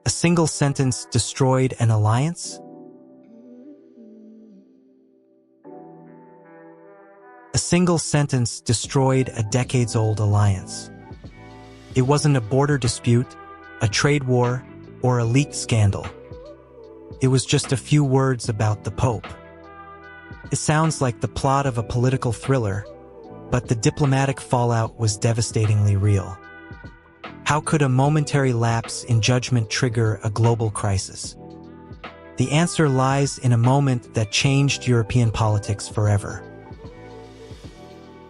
A single sentence destroyed an alliance? A single sentence destroyed a decades-old alliance. It wasn't a border dispute, a trade war, or a leaked scandal. It was just a few words about the Pope. It sounds like the plot of a political thriller, but the diplomatic fallout was devastatingly real. How could a momentary lapse in judgment trigger a global crisis? The answer lies in a moment that changed European politics forever.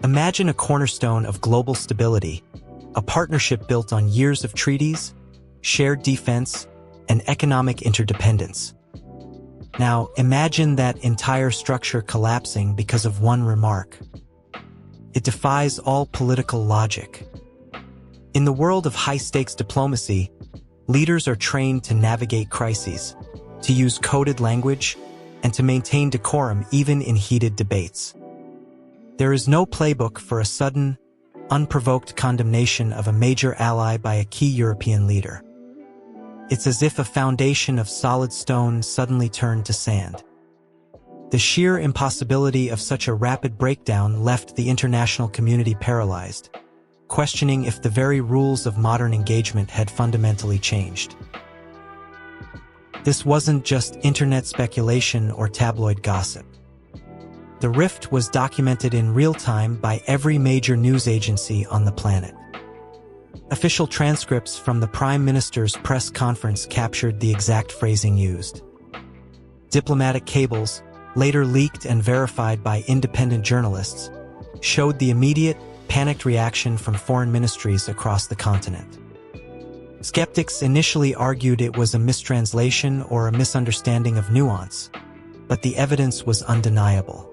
Imagine a cornerstone of global stability, a partnership built on years of treaties, shared defense, and economic interdependence. Now, imagine that entire structure collapsing because of one remark. It defies all political logic. In the world of high-stakes diplomacy, leaders are trained to navigate crises, to use coded language, and to maintain decorum even in heated debates. There is no playbook for a sudden, unprovoked condemnation of a major ally by a key European leader. It's as if a foundation of solid stone suddenly turned to sand. The sheer impossibility of such a rapid breakdown left the international community paralyzed, questioning if the very rules of modern engagement had fundamentally changed. This wasn't just internet speculation or tabloid gossip. The rift was documented in real time by every major news agency on the planet. Official transcripts from the Prime Minister's press conference captured the exact phrasing used. Diplomatic cables, later leaked and verified by independent journalists, showed the immediate, panicked reaction from foreign ministries across the continent. Skeptics initially argued it was a mistranslation or a misunderstanding of nuance, but the evidence was undeniable.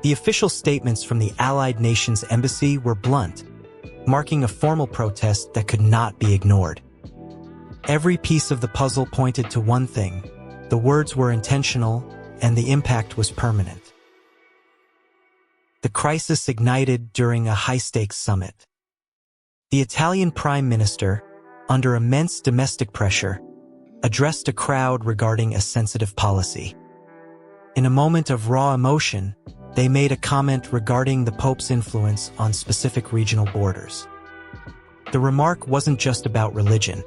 The official statements from the Allied nations' embassy were blunt, marking a formal protest that could not be ignored. Every piece of the puzzle pointed to one thing: the words were intentional, and the impact was permanent. The crisis ignited during a high-stakes summit. The Italian Prime Minister, under immense domestic pressure, addressed a crowd regarding a sensitive policy. In a moment of raw emotion, they made a comment regarding the Pope's influence on specific regional borders. The remark wasn't just about religion.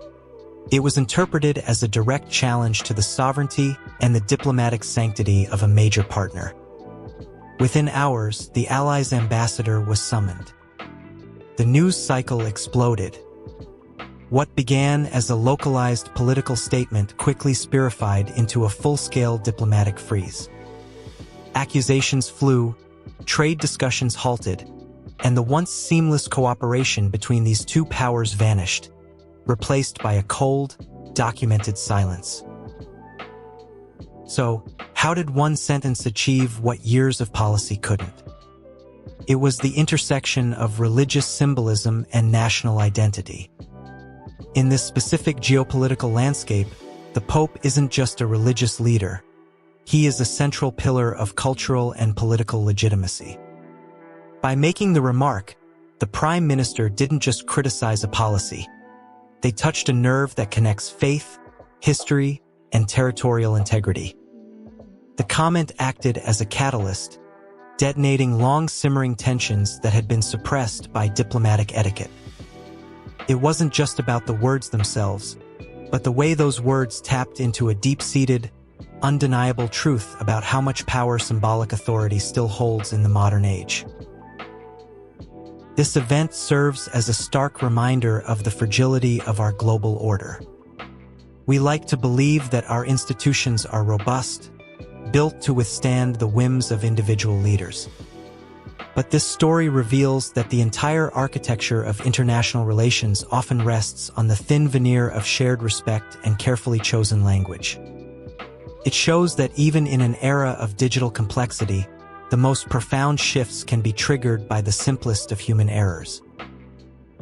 It was interpreted as a direct challenge to the sovereignty and the diplomatic sanctity of a major partner. Within hours, the Allies' ambassador was summoned. The news cycle exploded. What began as a localized political statement quickly spirified into a full-scale diplomatic freeze. Accusations flew, trade discussions halted, and the once seamless cooperation between these two powers vanished, replaced by a cold, documented silence. So, how did one sentence achieve what years of policy couldn't? It was the intersection of religious symbolism and national identity. In this specific geopolitical landscape, the Pope isn't just a religious leader. He is a central pillar of cultural and political legitimacy. By making the remark, the Prime Minister didn't just criticize a policy. They touched a nerve that connects faith, history, and territorial integrity. The comment acted as a catalyst, detonating long-simmering tensions that had been suppressed by diplomatic etiquette. It wasn't just about the words themselves, but the way those words tapped into a deep-seated, undeniable truth about how much power symbolic authority still holds in the modern age. This event serves as a stark reminder of the fragility of our global order. We like to believe that our institutions are robust, built to withstand the whims of individual leaders. But this story reveals that the entire architecture of international relations often rests on the thin veneer of shared respect and carefully chosen language. It shows that even in an era of digital complexity, the most profound shifts can be triggered by the simplest of human errors.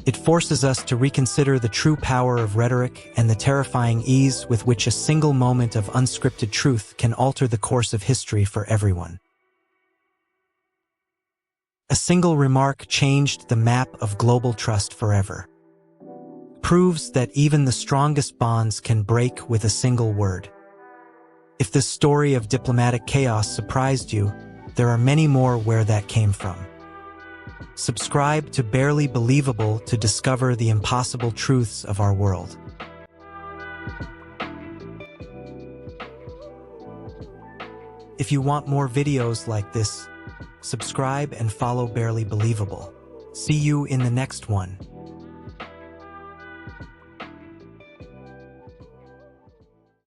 It forces us to reconsider the true power of rhetoric and the terrifying ease with which a single moment of unscripted truth can alter the course of history for everyone. A single remark changed the map of global trust forever. proves that even the strongest bonds can break with a single word. If this story of diplomatic chaos surprised you, there are many more where that came from. Subscribe to Barely Believable to discover the impossible truths of our world. If you want more videos like this, subscribe and follow Barely Believable. See you in the next one.